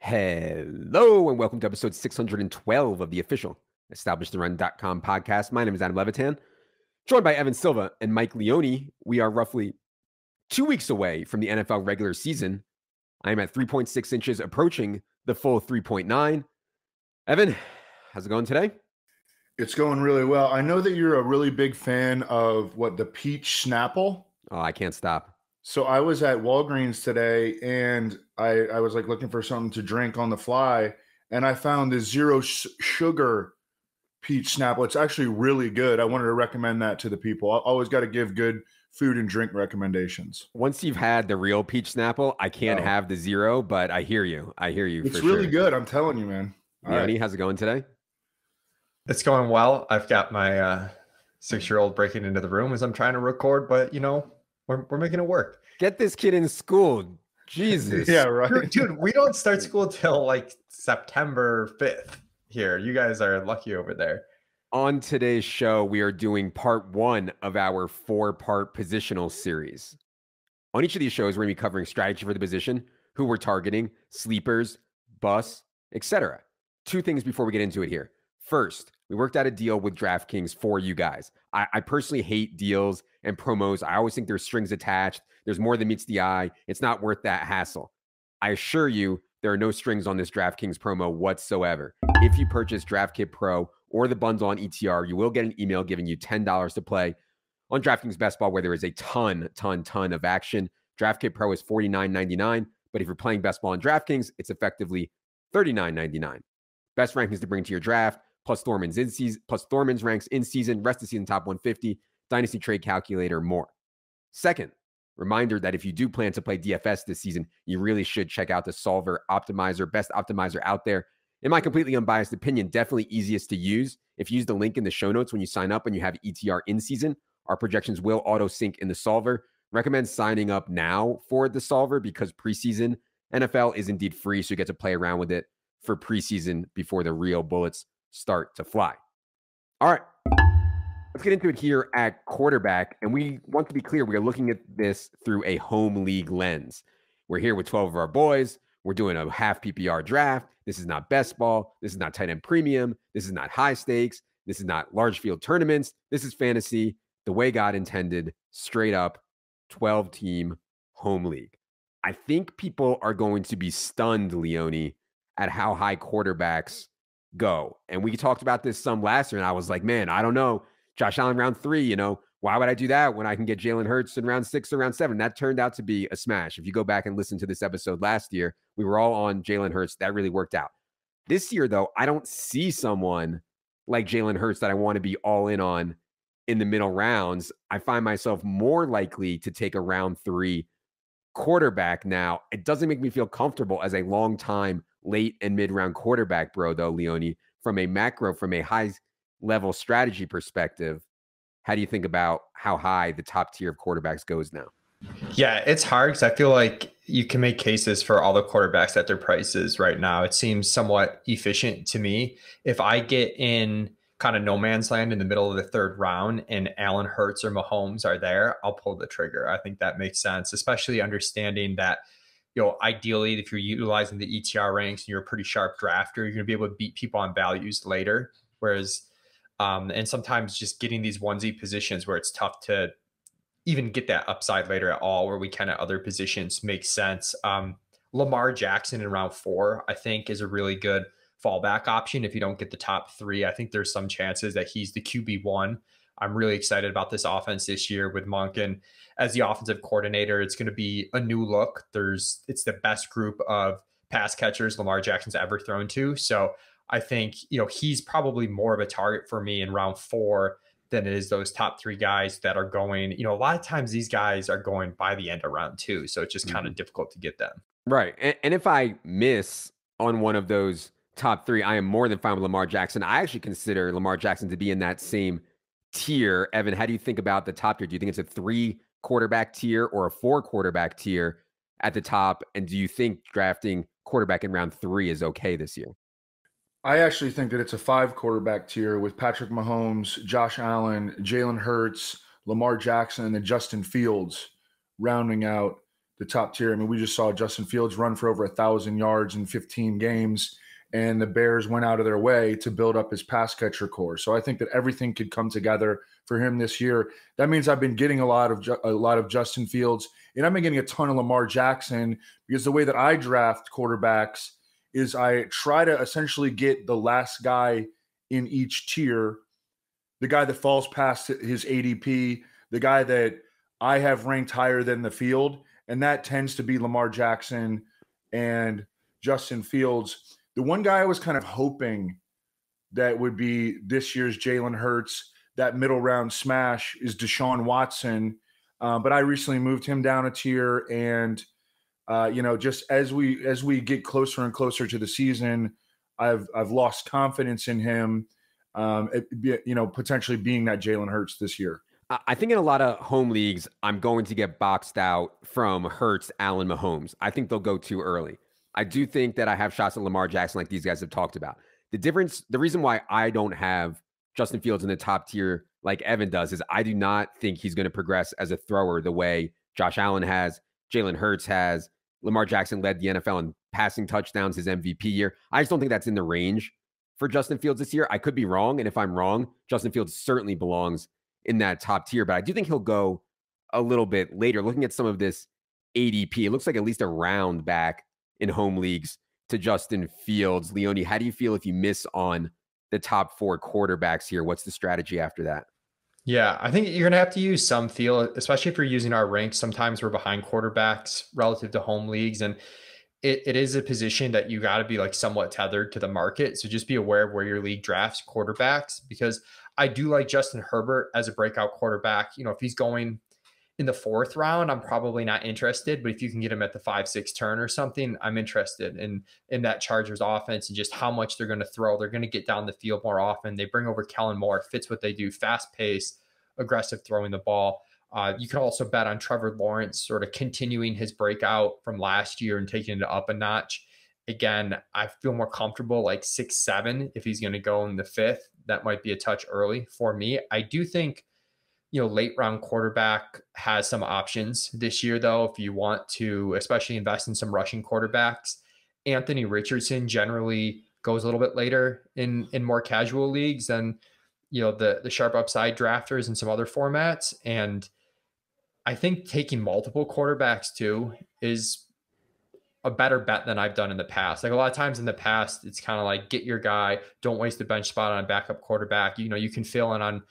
Hello and welcome to episode 612 of the official EstablishTheRun.com podcast. My name is Adam Levitan, joined by Evan Silva and Mike Leone. We are roughly 2 weeks away from the NFL regular season. I am at 3.6 inches, approaching the full 3.9. Evan, how's it going today? It's going really well. I know that you're a really big fan of the peach Snapple. Oh, I can't stop. So I was at Walgreens today and I was like looking for something to drink on the fly, and I found the zero sugar peach Snapple. It's actually really good. I wanted to recommend that to the people. I always got to give good food and drink recommendations. Once you've had the real peach Snapple, I can't have the zero, but I hear you. It's really good. I'm telling you, man. Leone, how's it going today? It's going well. I've got my 6-year-old breaking into the room as I'm trying to record, but we're making it work. Get this kid in school. Jesus. Yeah, right. Dude, we don't start school till like September 5th here. You guys are lucky over there. On today's show, we are doing part 1 of our 4-part positional series. On each of these shows, we're going to be covering strategy for the position, who we're targeting, sleepers, busts, etc. 2 things before we get into it here. First, we worked out a deal with DraftKings for you guys. I personally hate deals and promos. I always think there's strings attached. There's more than meets the eye. It's not worth that hassle. I assure you, there are no strings on this DraftKings promo whatsoever. If you purchase DraftKit Pro or the bundle on ETR, you will get an email giving you $10 to play on DraftKings Best Ball, where there is a ton of action. DraftKit Pro is $49.99, but if you're playing Best Ball on DraftKings, it's effectively $39.99. Best rankings to bring to your draft, plus Thorman's in season, plus Thorman's ranks in season, rest of season top 150, Dynasty trade calculator, more. Second, reminder that if you do plan to play DFS this season, you really should check out the Solver Optimizer, best optimizer out there. In my completely unbiased opinion, definitely easiest to use. If you use the link in the show notes when you sign up and you have ETR in season, our projections will auto sync in the Solver. Recommend signing up now for the Solver because preseason NFL is indeed free, so you get to play around with it for preseason before the real bullets start to fly. All right, let's get into it here at quarterback. And we want to be clear, we are looking at this through a home league lens. We're here with 12 of our boys. We're doing a half PPR draft. This is not best ball. This is not tight end premium. This is not high stakes. This is not large field tournaments. This is fantasy, the way God intended, straight up 12-team home league. I think people are going to be stunned, Leone, at how high quarterbacks go. And we talked about this some last year, and I was like, man, I don't know. Josh Allen round 3, why would I do that when I can get Jalen Hurts in round 6 or round 7? That turned out to be a smash. If you go back and listen to this episode last year, we were all on Jalen Hurts. That really worked out. This year, though, I don't see someone like Jalen Hurts that I want to be all in on in the middle rounds. I find myself more likely to take a round 3 quarterback now. It doesn't make me feel comfortable as a long-time late and mid-round quarterback, bro, though, Leone. From a high-level strategy perspective, how do you think about how high the top tier of quarterbacks goes now? Yeah, it's hard because I feel like you can make cases for all the quarterbacks at their prices right now. It seems somewhat efficient to me. If I get in kind of no man's land in the middle of the 3rd round and Allen, Hurts, or Mahomes are there, I'll pull the trigger. I think that makes sense, especially understanding that, ideally, if you're utilizing the ETR ranks and you're a pretty sharp drafter, you're going to be able to beat people on values later. Whereas, and sometimes just getting these onesie positions where it's tough to even get that upside later at all, where we can at other positions makes sense. Lamar Jackson in round 4, I think, is a really good fallback option. If you don't get the top 3, I think there's some chances that he's the QB1. I'm really excited about this offense this year with Monken as the offensive coordinator. It's going to be a new look. It's the best group of pass catchers Lamar Jackson's ever thrown to. So I think, he's probably more of a target for me in round 4 than it is those top 3 guys that are going, a lot of times these guys are going by the end of round 2. So it's just kind of difficult to get them. Right. And if I miss on one of those top 3, I am more than fine with Lamar Jackson. I actually consider Lamar Jackson to be in that same tier. Evan, how do you think about the top tier? Do you think it's a 3 quarterback tier or a 4 quarterback tier at the top? And do you think drafting quarterback in round 3 is okay this year? I actually think that it's a 5 quarterback tier with Patrick Mahomes, Josh Allen, Jalen Hurts, Lamar Jackson, and Justin Fields rounding out the top tier. I mean, we just saw Justin Fields run for over 1,000 yards in 15 games, and the Bears went out of their way to build up his pass catcher core. So I think that everything could come together for him this year. That means I've been getting a lot of Justin Fields, and I've been getting a ton of Lamar Jackson, because the way that I draft quarterbacks is I try to essentially get the last guy in each tier, the guy that falls past his ADP, the guy that I have ranked higher than the field, and that tends to be Lamar Jackson and Justin Fields. The one guy I was kind of hoping that would be this year's Jalen Hurts, that middle round smash, is Deshaun Watson. But I recently moved him down a tier, and just as we get closer and closer to the season, I've lost confidence in him, potentially being that Jalen Hurts this year. I think in a lot of home leagues, I'm going to get boxed out from Hurts, Allen, Mahomes. I think they'll go too early. I do think that I have shots at Lamar Jackson like these guys have talked about. The reason why I don't have Justin Fields in the top tier like Evan does is I do not think he's going to progress as a thrower the way Josh Allen has, Jalen Hurts has. Lamar Jackson led the NFL in passing touchdowns his MVP year. I just don't think that's in the range for Justin Fields this year. I could be wrong, and if I'm wrong, Justin Fields certainly belongs in that top tier, but I do think he'll go a little bit later. Looking at some of this ADP, it looks like at least a round back in home leagues to Justin Fields. Leone, how do you feel if you miss on the top 4 quarterbacks here? What's the strategy after that? Yeah, I think you're going to have to use some feel, especially if you're using our ranks. Sometimes we're behind quarterbacks relative to home leagues, and it is a position that you got to be like somewhat tethered to the market. So just be aware of where your league drafts quarterbacks, because I do like Justin Herbert as a breakout quarterback. If he's going in the 4th round, I'm probably not interested, but if you can get him at the 5-6 turn or something, I'm interested in that Chargers offense and just how much they're going to throw. They're going to get down the field more often. They bring over Kellen Moore, fits what they do, fast pace, aggressive throwing the ball. You can also bet on Trevor Lawrence sort of continuing his breakout from last year and taking it up a notch. Again, I feel more comfortable like 6-7 if he's going to go in the 5th. That might be a touch early for me. I do think, late round quarterback has some options this year, though, if you want to, especially invest in some rushing quarterbacks. Anthony Richardson generally goes a little bit later in more casual leagues than, the sharp upside drafters and some other formats. And I think taking multiple quarterbacks too is a better bet than I've done in the past. Like a lot of times in the past, it's kind of like get your guy, don't waste a bench spot on a backup quarterback. You can fill in on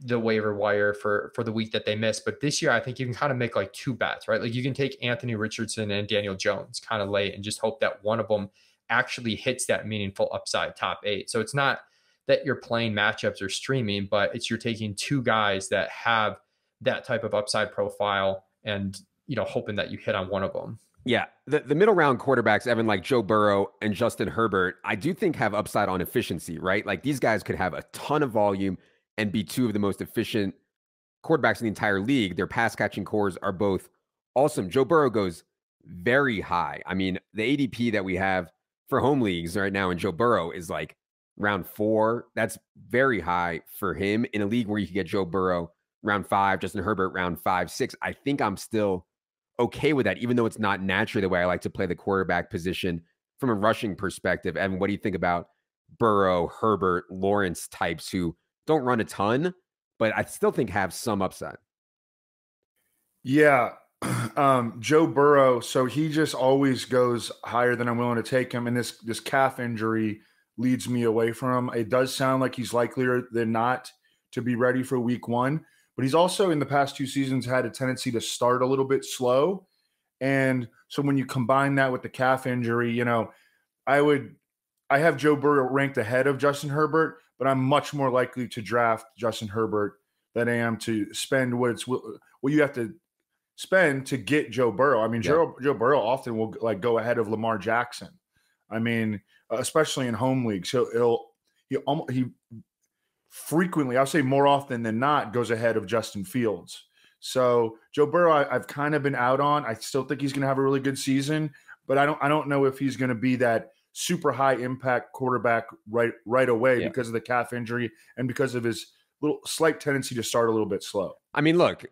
the waiver wire for the week that they miss. But this year, I think you can kind of make like 2 bets, right? Like you can take Anthony Richardson and Daniel Jones kind of late and just hope that one of them actually hits that meaningful upside top 8. So it's not that you're playing matchups or streaming, but it's you're taking 2 guys that have that type of upside profile and, hoping that you hit on one of them. Yeah, the middle round quarterbacks, Evan, like Joe Burrow and Justin Herbert, I do think have upside on efficiency, right? Like these guys could have a ton of volume and be 2 of the most efficient quarterbacks in the entire league. Their pass catching cores are both awesome. Joe Burrow goes very high. I mean, the ADP that we have for home leagues right now in Joe Burrow is like round 4. That's very high for him in a league where you can get Joe Burrow round 5, Justin Herbert round 5, 6. I think I'm still okay with that, even though it's not naturally the way I like to play the quarterback position from a rushing perspective. Evan, what do you think about Burrow, Herbert, Lawrence types who don't run a ton, but I still think have some upside? Yeah. Joe Burrow, so he just always goes higher than I'm willing to take him. And this calf injury leads me away from him. It does sound like he's likelier than not to be ready for week 1. But he's also in the past 2 seasons had a tendency to start a little bit slow. And so when you combine that with the calf injury, I have Joe Burrow ranked ahead of Justin Herbert, but I'm much more likely to draft Justin Herbert than I am to spend what you have to spend to get Joe Burrow. I mean, yeah. Joe Burrow often will like go ahead of Lamar Jackson. I mean, especially in home leagues, he frequently, I'll say more often than not, goes ahead of Justin Fields. So Joe Burrow, I've kind of been out on. I still think he's going to have a really good season, but I don't know if he's going to be that super high impact quarterback right away because of the calf injury and because of his little slight tendency to start a little bit slow. I mean, look,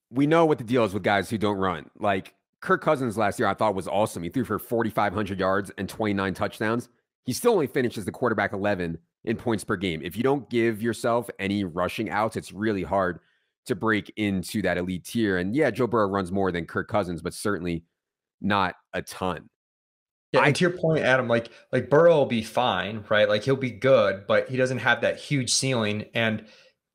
we know what the deal is with guys who don't run. Like Kirk Cousins last year I thought was awesome. He threw for 4,500 yards and 29 touchdowns. He still only finished as the quarterback 11 in points per game. If you don't give yourself any rushing outs, it's really hard to break into that elite tier. And yeah, Joe Burrow runs more than Kirk Cousins, but certainly not a ton. Yeah, and to your point, Adam, like Burrow will be fine, right? Like he'll be good, but he doesn't have that huge ceiling. And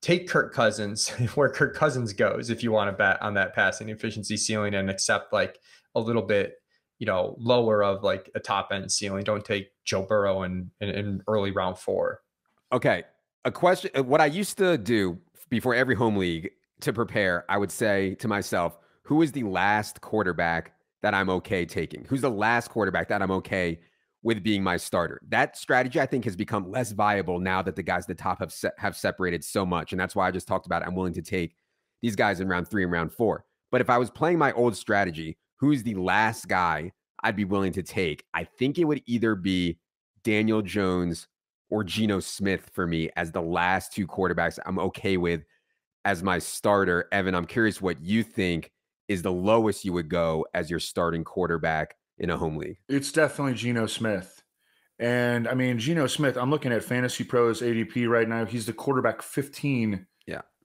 take Kirk Cousins where Kirk Cousins goes if you want to bet on that passing efficiency ceiling and accept like a little bit, lower of like a top end ceiling. Don't take Joe Burrow in early round 4. Okay. A question. What I used to do before every home league to prepare, I would say to myself, who is the last quarterback that I'm okay taking? Who's the last quarterback that I'm okay with being my starter? That strategy, I think, has become less viable now that the guys at the top have separated so much. And that's why I just talked about I'm willing to take these guys in round 3 and round 4. But if I was playing my old strategy, who's the last guy I'd be willing to take? I think it would either be Daniel Jones or Geno Smith for me as the last 2 quarterbacks I'm okay with as my starter. Evan, I'm curious what you think is the lowest you would go as your starting quarterback in a home league. It's definitely Geno Smith. And I mean, Geno Smith, I'm looking at Fantasy Pros ADP right now. He's the quarterback 15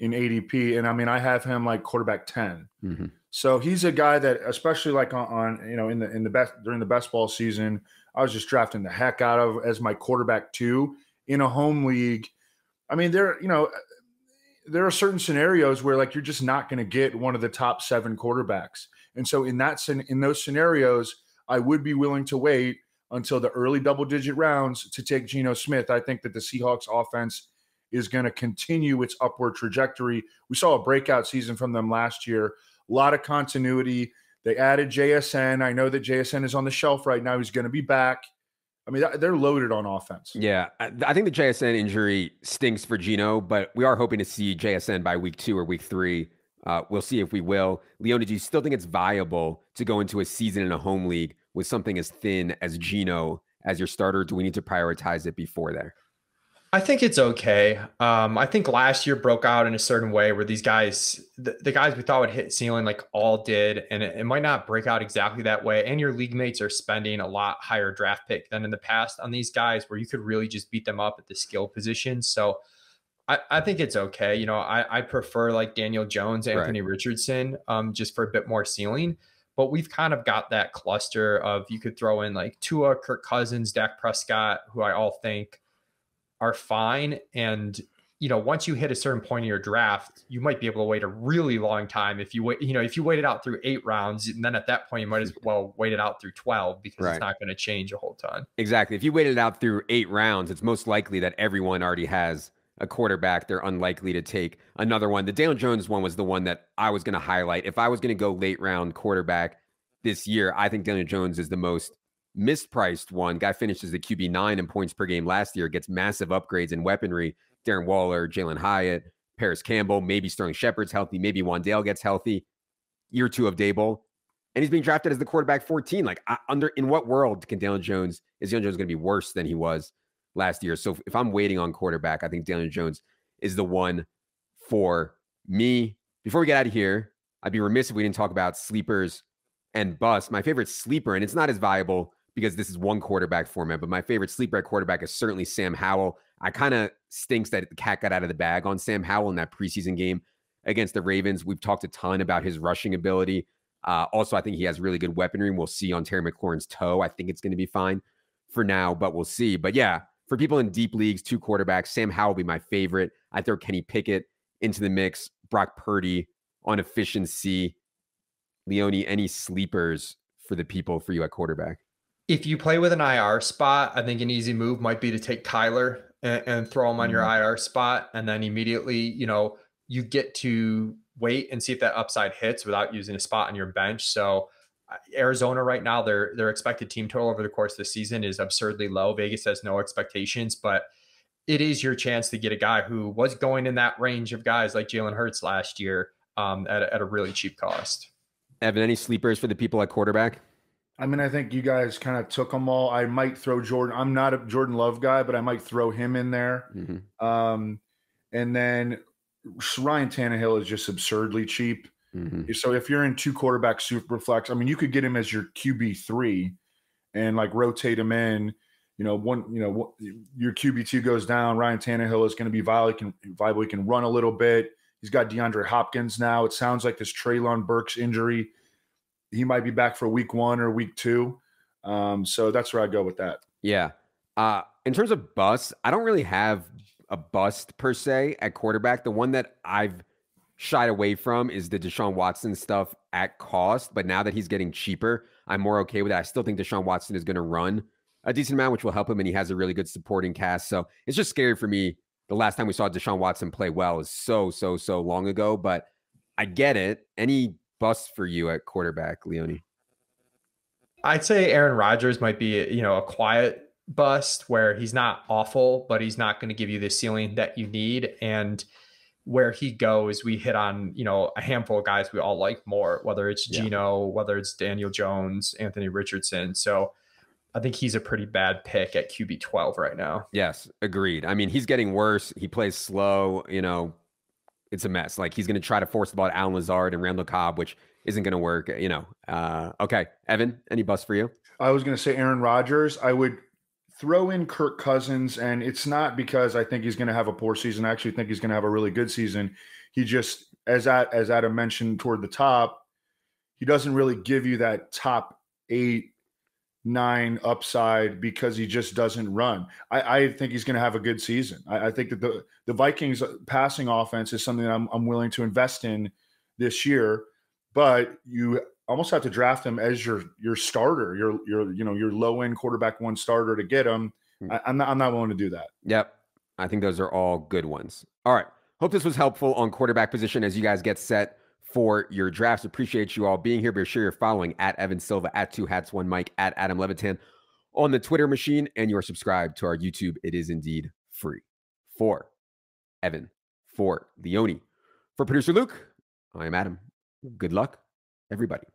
in ADP. And I mean, I have him like quarterback 10. Mm-hmm. So he's a guy that, especially like on in the best during the best ball season, I was just drafting the heck out of as my quarterback 2 in a home league. I mean, there are certain scenarios where like you're just not going to get one of the top 7 quarterbacks. And so in those scenarios, I would be willing to wait until the early double-digit rounds to take Geno Smith. I think that the Seahawks offense is going to continue its upward trajectory. We saw a breakout season from them last year. A lot of continuity. They added JSN. I know that JSN is on the shelf right now. He's going to be back. I mean, they're loaded on offense. Yeah, I think the JSN injury stinks for Geno, but we are hoping to see JSN by week 2 or week 3. We'll see if we will. Leone, do you still think it's viable to go into a season in a home league with something as thin as Geno as your starter? Do we need to prioritize it before there? I think it's okay. I think last year broke out in a certain way where these guys, the guys we thought would hit ceiling, like all did, and it might not break out exactly that way. And your league mates are spending a lot higher draft pick than in the past on these guys where you could really just beat them up at the skill position. So I think it's okay. I prefer like Daniel Jones, Anthony Richardson, just for a bit more ceiling. But we've kind of got that cluster of you could throw in like Tua, Kirk Cousins, Dak Prescott, who I all think are fine. And, once you hit a certain point in your draft, you might be able to wait a really long time. If you wait, if you wait it out through 8 rounds, and then at that point, you might as well wait it out through 12 because it's not going to change a whole ton. Exactly. If you waited it out through 8 rounds, it's most likely that everyone already has a quarterback. They're unlikely to take another one. The Daniel Jones one was the one that I was going to highlight. If I was going to go late round quarterback this year, I think Daniel Jones is the most mispriced one. Guy finishes the QB 9 in points per game last year, gets massive upgrades in weaponry. Darren Waller, Jalen Hyatt, Paris Campbell, maybe Sterling Shepard's healthy, maybe Wandale gets healthy. Year 2 of Dable, and he's being drafted as the quarterback 14. Like, in what world is Daniel Jones going to be worse than he was last year? So if I'm waiting on quarterback, I think Daniel Jones is the one for me. Before we get out of here, I'd be remiss if we didn't talk about sleepers and busts. My favorite sleeper, and it's not as viable because this is one quarterback format, but my favorite sleeper at quarterback is certainly Sam Howell. I kind of stinks that the cat got out of the bag on Sam Howell in that preseason game against the Ravens. We've talked a ton about his rushing ability. Also, I think he has really good weaponry, and we'll see on Terry McLaurin's toe. I think it's going to be fine for now, but we'll see. But yeah, for people in deep leagues, 2 quarterbacks, Sam Howell will be my favorite. I throw Kenny Pickett into the mix, Brock Purdy on efficiency. Leone, any sleepers for the people for you at quarterback? If you play with an IR spot, I think an easy move might be to take Kyler and throw him on your IR spot. And then immediately, you get to wait and see if that upside hits without using a spot on your bench. So Arizona right now, their expected team total over the course of the season is absurdly low. Vegas has no expectations, but it is your chance to get a guy who was going in that range of guys like Jalen Hurts last year at a really cheap cost. Evan, any sleepers for the people at quarterback? I mean, I think you guys kind of took them all. I might throw Jordan. I'm not a Jordan Love guy, but I might throw him in there. Mm-hmm. And then Ryan Tannehill is just absurdly cheap. So if you're in 2 quarterback super flex, I mean, you could get him as your QB3 and like rotate him in. Your QB2 goes down. Ryan Tannehill is going to be viable. He can run a little bit. He's got DeAndre Hopkins now. It sounds like this Treylon Burks injury, he might be back for week 1 or week 2. So that's where I go with that. Yeah. In terms of bust, I don't really have a bust per se at quarterback. The one that I've shied away from is the Deshaun Watson stuff at cost. But now that he's getting cheaper, I'm more okay with that. I still think Deshaun Watson is going to run a decent amount, which will help him. And he has a really good supporting cast. So it's just scary for me. The last time we saw Deshaun Watson play well is so long ago. But I get it. Any bust for you at quarterback, Leone? I'd say Aaron Rodgers might be, a quiet bust where he's not awful, but he's not going to give you the ceiling that you need. And where he goes, we hit on, a handful of guys we all like more, whether it's Geno, whether it's Daniel Jones, Anthony Richardson. So I think he's a pretty bad pick at QB 12 right now. Yes, agreed. I mean, he's getting worse. He plays slow, it's a mess. Like he's going to try to force the ball to Alan Lazard and Randall Cobb, which isn't going to work, Okay. Evan, any bust for you? I was going to say Aaron Rodgers. I would throw in Kirk Cousins, and it's not because I think he's going to have a poor season. I actually think he's going to have a really good season. He just, as Adam mentioned toward the top, he doesn't really give you that top 8, 9 upside because he just doesn't run. I think he's going to have a good season. I think that the Vikings passing offense is something that I'm willing to invest in this year, but you almost have to draft him as your starter, your low end quarterback 1 starter to get him. I'm not willing to do that. Yep. I think those are all good ones. All right. Hope this was helpful on quarterback position as you guys get set for your drafts. Appreciate you all being here. Be sure you're following at Evan Silva, at 2hats1mike, at Adam Levitan on the Twitter machine, and you're subscribed to our YouTube. It is indeed free. For Evan, for Leone, for producer Luke, I am Adam. Good luck, everybody.